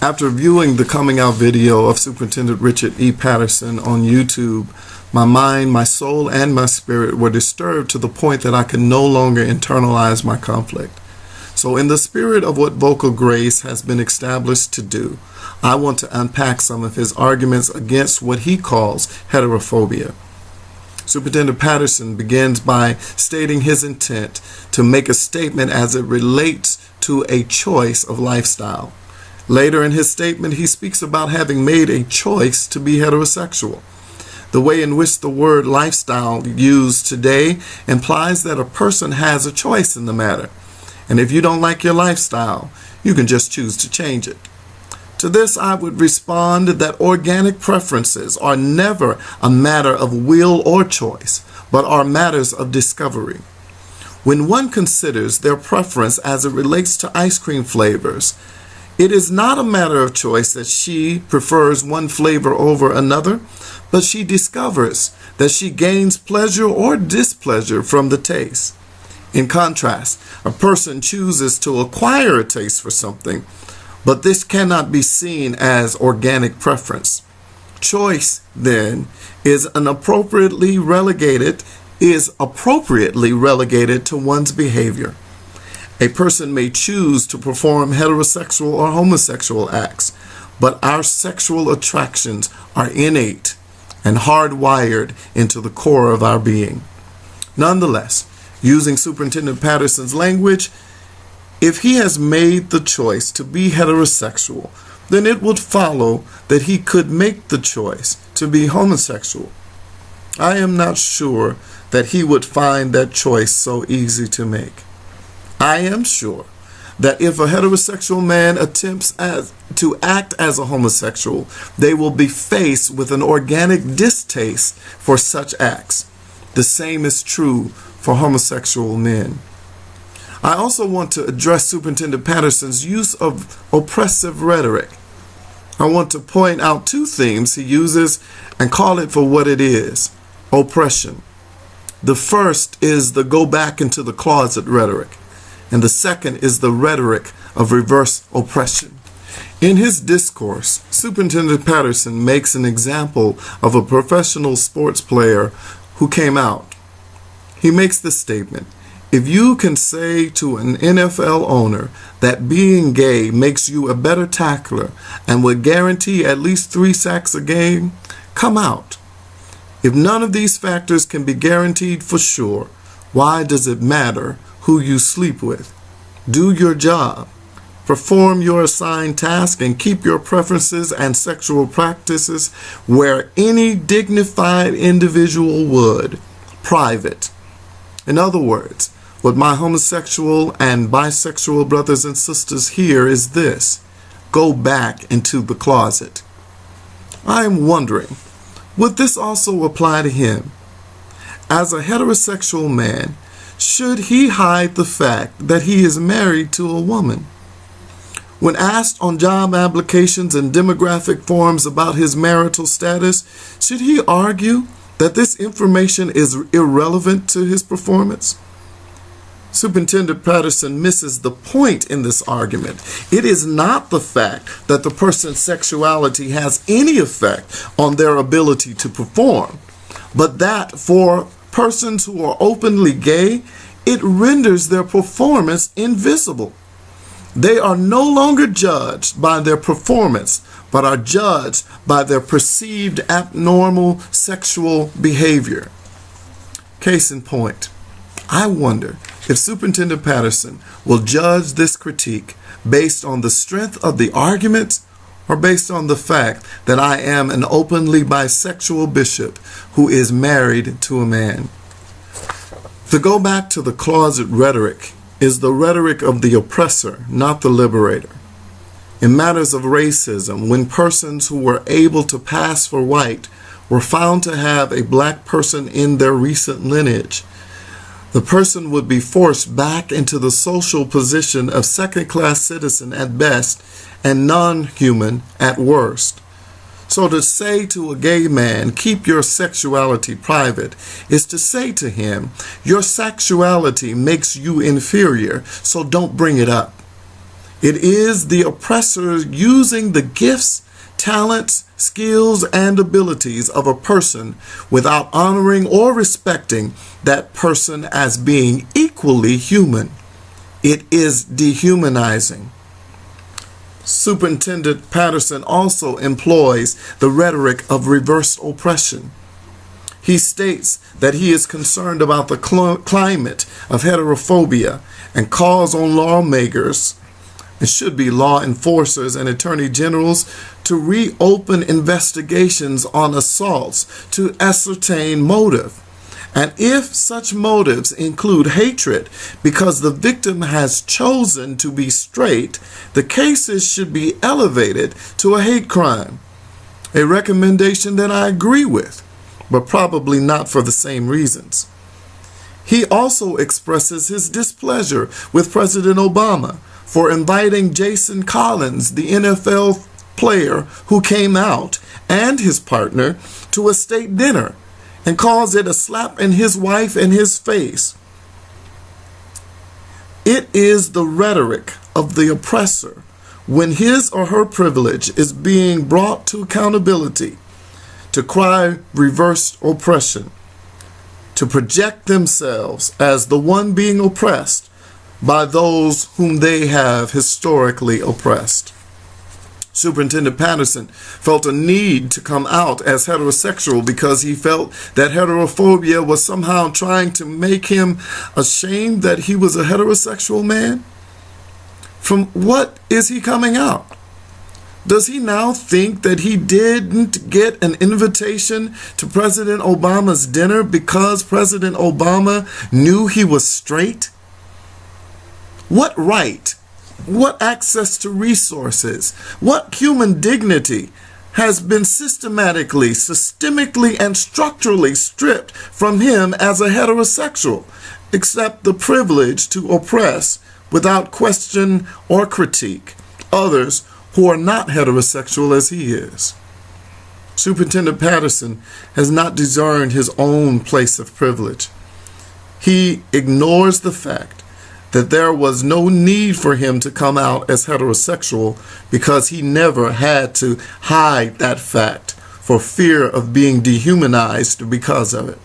After viewing the coming out video of Superintendent Richard E. Patterson on YouTube, my mind, my soul, and my spirit were disturbed to the point that I could no longer internalize my conflict. So in the spirit of what Vocal Grace has been established to do, I want to unpack some of his arguments against what he calls heterophobia. Superintendent Patterson begins by stating his intent to make a statement as it relates to a choice of lifestyle. Later in his statement, he speaks about having made a choice to be heterosexual. The way in which the word lifestyle used today implies that a person has a choice in the matter. And if you don't like your lifestyle, you can just choose to change it. To this, I would respond that organic preferences are never a matter of will or choice, but are matters of discovery. When one considers their preference as it relates to ice cream flavors, it is not a matter of choice that she prefers one flavor over another, but she discovers that she gains pleasure or displeasure from the taste. In contrast, a person chooses to acquire a taste for something, but this cannot be seen as organic preference. Choice, then, is appropriately relegated to one's behavior. A person may choose to perform heterosexual or homosexual acts, but our sexual attractions are innate and hardwired into the core of our being. Nonetheless, using Superintendent Patterson's language, if he has made the choice to be heterosexual, then it would follow that he could make the choice to be homosexual. I am not sure that he would find that choice so easy to make. I am sure that if a heterosexual man attempts to act as a homosexual, they will be faced with an organic distaste for such acts. The same is true for homosexual men. I also want to address Superintendent Patterson's use of oppressive rhetoric. I want to point out two themes he uses and call it for what it is: oppression. The first is the go back into the closet rhetoric, and the second is the rhetoric of reverse oppression. In his discourse, Superintendent Patterson makes an example of a professional sports player who came out. He makes the statement, if you can say to an NFL owner that being gay makes you a better tackler and would guarantee at least 3 sacks a game, come out. If none of these factors can be guaranteed for sure, why does it matter who you sleep with? Do your job. Perform your assigned task and keep your preferences and sexual practices where any dignified individual would, private. In other words, what my homosexual and bisexual brothers and sisters hear is this: go back into the closet. I am wondering, would this also apply to him? As a heterosexual man, should he hide the fact that he is married to a woman? When asked on job applications and demographic forms about his marital status, should he argue that this information is irrelevant to his performance? Superintendent Patterson misses the point in this argument. It is not the fact that the person's sexuality has any effect on their ability to perform, but that for persons who are openly gay, it renders their performance invisible. They are no longer judged by their performance, but are judged by their perceived abnormal sexual behavior. Case in point, I wonder if Superintendent Patterson will judge this critique based on the strength of the arguments or based on the fact that I am an openly bisexual bishop who is married to a man. To go back to the closet rhetoric is the rhetoric of the oppressor, not the liberator. In matters of racism, when persons who were able to pass for white were found to have a black person in their recent lineage, the person would be forced back into the social position of second-class citizen at best and non-human at worst. So to say to a gay man, keep your sexuality private, is to say to him, your sexuality makes you inferior, so don't bring it up. It is the oppressor using the gifts, talents, skills, and abilities of a person without honoring or respecting that person as being equally human. It is dehumanizing. Superintendent Patterson also employs the rhetoric of reverse oppression. He states that he is concerned about the climate of heterophobia and calls on lawmakers, and should be law enforcers and attorney generals, to reopen investigations on assaults to ascertain motive. And if such motives include hatred because the victim has chosen to be straight, the cases should be elevated to a hate crime. A recommendation that I agree with, but probably not for the same reasons. He also expresses his displeasure with President Obama for inviting Jason Collins, the NFL player who came out, and his partner to a state dinner, and calls it a slap in his wife and his face. It is the rhetoric of the oppressor when his or her privilege is being brought to accountability to cry reverse oppression, to project themselves as the one being oppressed by those whom they have historically oppressed. Superintendent Patterson felt a need to come out as heterosexual because he felt that heterophobia was somehow trying to make him ashamed that he was a heterosexual man. From what is he coming out? Does he now think that he didn't get an invitation to President Obama's dinner because President Obama knew he was straight? What right? What access to resources? What human dignity has been systemically, and structurally stripped from him as a heterosexual, except the privilege to oppress without question or critique others who are not heterosexual as he is? Superintendent Patterson has not discerned his own place of privilege. He ignores the fact that there was no need for him to come out as heterosexual because he never had to hide that fact for fear of being dehumanized because of it.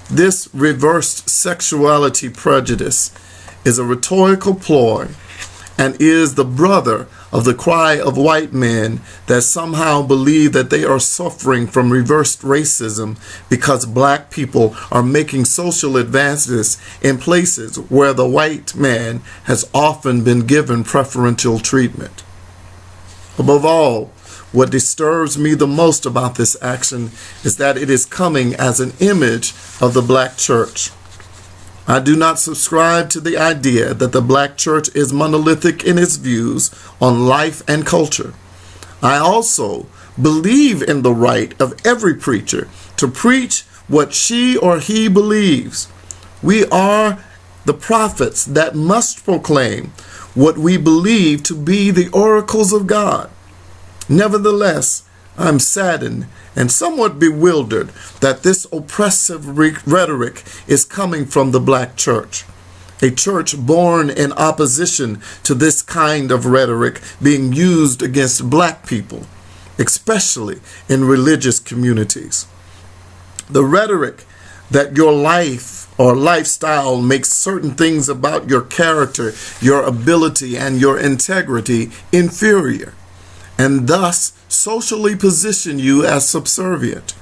This reversed sexuality prejudice is a rhetorical ploy and is the brother of the cry of white men that somehow believe that they are suffering from reversed racism because black people are making social advances in places where the white man has often been given preferential treatment. Above all, what disturbs me the most about this action is that it is coming as an image of the black church. I do not subscribe to the idea that the black church is monolithic in its views on life and culture. I also believe in the right of every preacher to preach what she or he believes. We are the prophets that must proclaim what we believe to be the oracles of God. Nevertheless, I'm saddened and somewhat bewildered that this oppressive rhetoric is coming from the black church, a church born in opposition to this kind of rhetoric being used against black people, especially in religious communities. The rhetoric that your life or lifestyle makes certain things about your character, your ability, and your integrity inferior, and thus socially position you as subservient.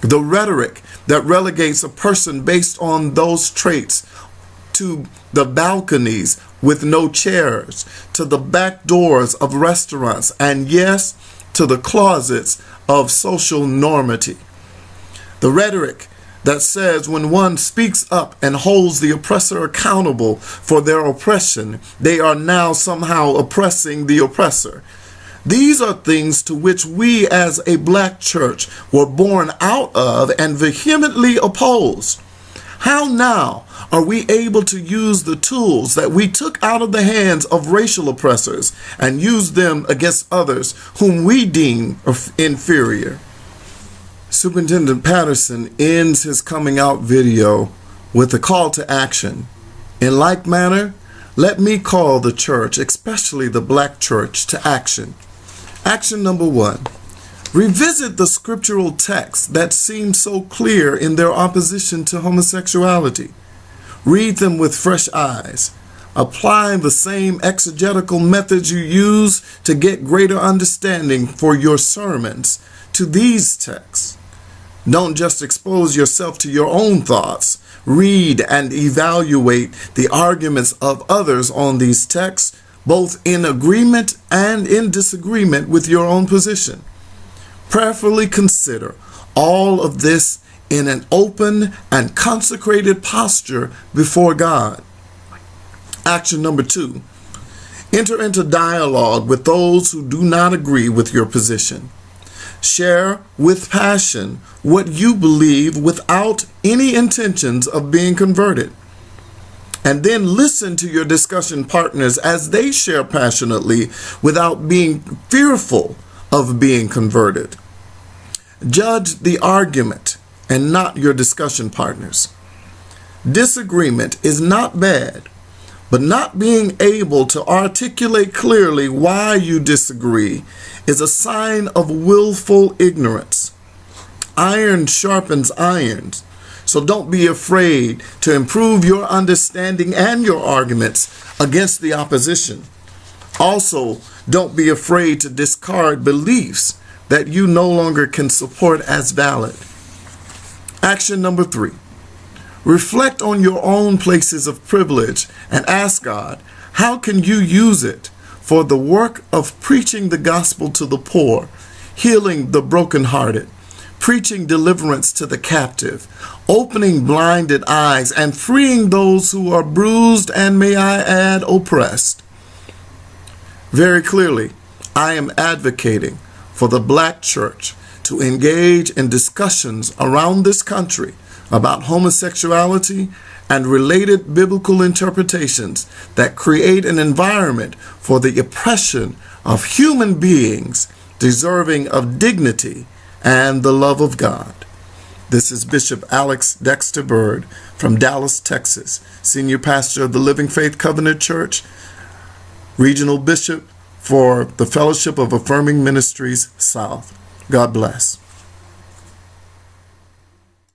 The rhetoric that relegates a person based on those traits to the balconies with no chairs, to the back doors of restaurants, and yes, to the closets of social normity. The rhetoric that says when one speaks up and holds the oppressor accountable for their oppression, they are now somehow oppressing the oppressor. These are things to which we as a black church were born out of and vehemently opposed. How now are we able to use the tools that we took out of the hands of racial oppressors and use them against others whom we deem inferior? Superintendent Patterson ends his coming out video with a call to action. In like manner, let me call the church, especially the black church, to action. Action number 1. Revisit the scriptural texts that seem so clear in their opposition to homosexuality. Read them with fresh eyes. Apply the same exegetical methods you use to get greater understanding for your sermons to these texts. Don't just expose yourself to your own thoughts. Read and evaluate the arguments of others on these texts, both in agreement and in disagreement with your own position. Prayerfully consider all of this in an open and consecrated posture before God. Action number 2. Enter into dialogue with those who do not agree with your position. Share with passion what you believe without any intentions of being converted. And then listen to your discussion partners as they share passionately without being fearful of being converted. Judge the argument and not your discussion partners. Disagreement is not bad, but not being able to articulate clearly why you disagree is a sign of willful ignorance. Iron sharpens iron, so don't be afraid to improve your understanding and your arguments against the opposition. Also, don't be afraid to discard beliefs that you no longer can support as valid. Action number 3. Reflect on your own places of privilege and ask God, how can you use it for the work of preaching the gospel to the poor, healing the brokenhearted, preaching deliverance to the captive, opening blinded eyes, and freeing those who are bruised and, may I add, oppressed? Very clearly, I am advocating for the black church to engage in discussions around this country about homosexuality and related biblical interpretations that create an environment for the oppression of human beings deserving of dignity and the love of God. This is Bishop Alex Dexter Bird from Dallas, Texas, Senior Pastor of the Living Faith Covenant Church, Regional Bishop for the Fellowship of Affirming Ministries South. God bless.